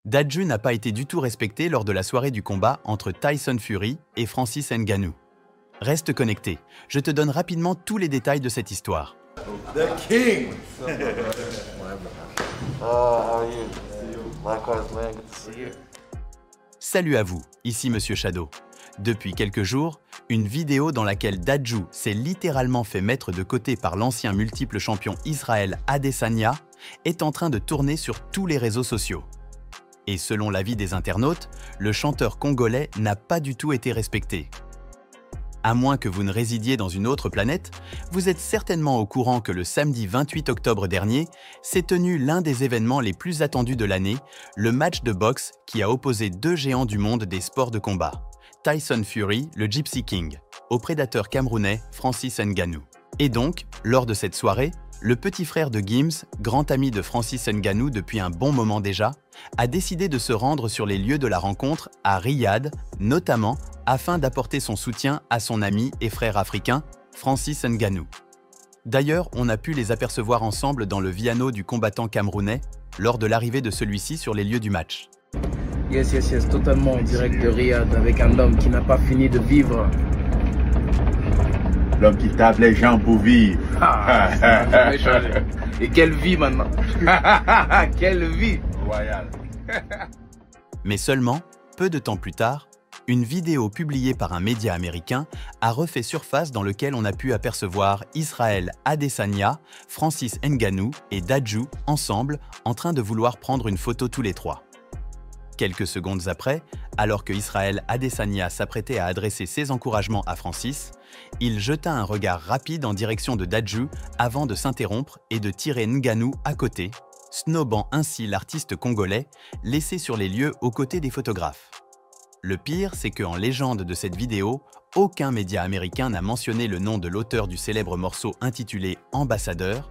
Dadju n'a pas été du tout respecté lors de la soirée du combat entre Tyson Fury et Francis Ngannou. Reste connecté, je te donne rapidement tous les détails de cette histoire. The King! How are you? Likewise, man. Good to see you. Salut à vous, ici Monsieur Shadow. Depuis quelques jours, une vidéo dans laquelle Dadju s'est littéralement fait mettre de côté par l'ancien multiple champion Israël Adesanya est en train de tourner sur tous les réseaux sociaux. Et selon l'avis des internautes, le chanteur congolais n'a pas du tout été respecté. À moins que vous ne résidiez dans une autre planète, vous êtes certainement au courant que le samedi 28 octobre dernier s'est tenu l'un des événements les plus attendus de l'année, le match de boxe qui a opposé deux géants du monde des sports de combat, Tyson Fury, le Gypsy King, au prédateur camerounais Francis Ngannou. Et donc, lors de cette soirée, le petit frère de Gims, grand ami de Francis Ngannou depuis un bon moment déjà, a décidé de se rendre sur les lieux de la rencontre à Riyad, notamment afin d'apporter son soutien à son ami et frère africain, Francis Ngannou. D'ailleurs, on a pu les apercevoir ensemble dans le Viano du combattant camerounais lors de l'arrivée de celui-ci sur les lieux du match. Yes, totalement en direct de Riyad avec un homme qui n'a pas fini de vivre. L'homme qui tape les gens pour vivre. Et quelle vie maintenant. Quelle vie. Royal. Mais seulement, peu de temps plus tard, une vidéo publiée par un média américain a refait surface dans lequel on a pu apercevoir Israël Adesanya, Francis Ngannou et Dadju ensemble en train de vouloir prendre une photo tous les trois. Quelques secondes après, alors que Israël Adesanya s'apprêtait à adresser ses encouragements à Francis, il jeta un regard rapide en direction de Dadju avant de s'interrompre et de tirer Ngannou à côté, snobant ainsi l'artiste congolais, laissé sur les lieux aux côtés des photographes. Le pire, c'est qu'en légende de cette vidéo, aucun média américain n'a mentionné le nom de l'auteur du célèbre morceau intitulé « Ambassadeur »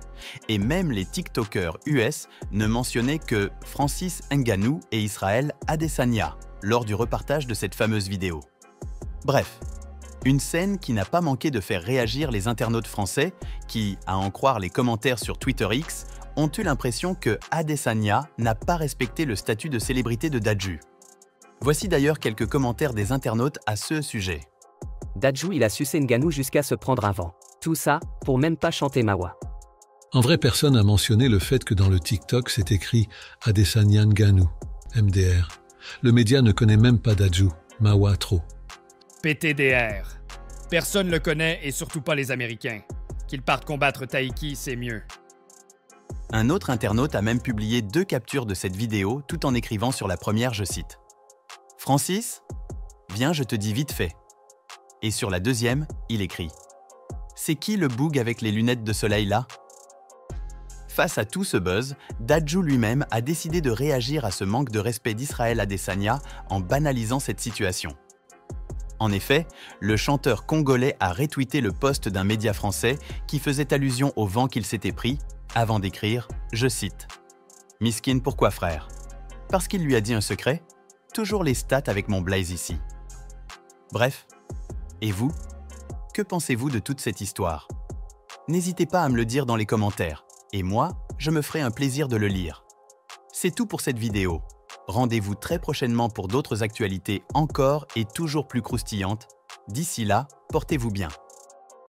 et même les TikTokers US ne mentionnaient que Francis Ngannou et Israël Adesanya lors du repartage de cette fameuse vidéo. Bref, une scène qui n'a pas manqué de faire réagir les internautes français qui, à en croire les commentaires sur Twitter X, ont eu l'impression que Adesanya n'a pas respecté le statut de célébrité de Dadju. Voici d'ailleurs quelques commentaires des internautes à ce sujet. Dadju il a sucé Ngannou jusqu'à se prendre un vent. Tout ça, pour même pas chanter Mawa. En vrai, personne n'a mentionné le fait que dans le TikTok, c'est écrit Adesanya Ngannou, MDR. Le média ne connaît même pas Dadju, Mawa trop. PTDR. Personne le connaît et surtout pas les Américains. Qu'ils partent combattre Taiki, c'est mieux. Un autre internaute a même publié 2 captures de cette vidéo tout en écrivant sur la première, je cite « Francis, viens, je te dis vite fait ». Et sur la deuxième, il écrit « C'est qui le boug avec les lunettes de soleil là ?» Face à tout ce buzz, Dadju lui-même a décidé de réagir à ce manque de respect d'Israël Adesanya en banalisant cette situation. En effet, le chanteur congolais a retweeté le post d'un média français qui faisait allusion au vent qu'il s'était pris, avant d'écrire, je cite « Miskin, pourquoi frère ? Parce qu'il lui a dit un secret ? Toujours les stats avec mon blaze ici. » Bref, et vous ? Que pensez-vous de toute cette histoire ? N'hésitez pas à me le dire dans les commentaires, et moi, je me ferai un plaisir de le lire. C'est tout pour cette vidéo. Rendez-vous très prochainement pour d'autres actualités encore et toujours plus croustillantes. D'ici là, portez-vous bien.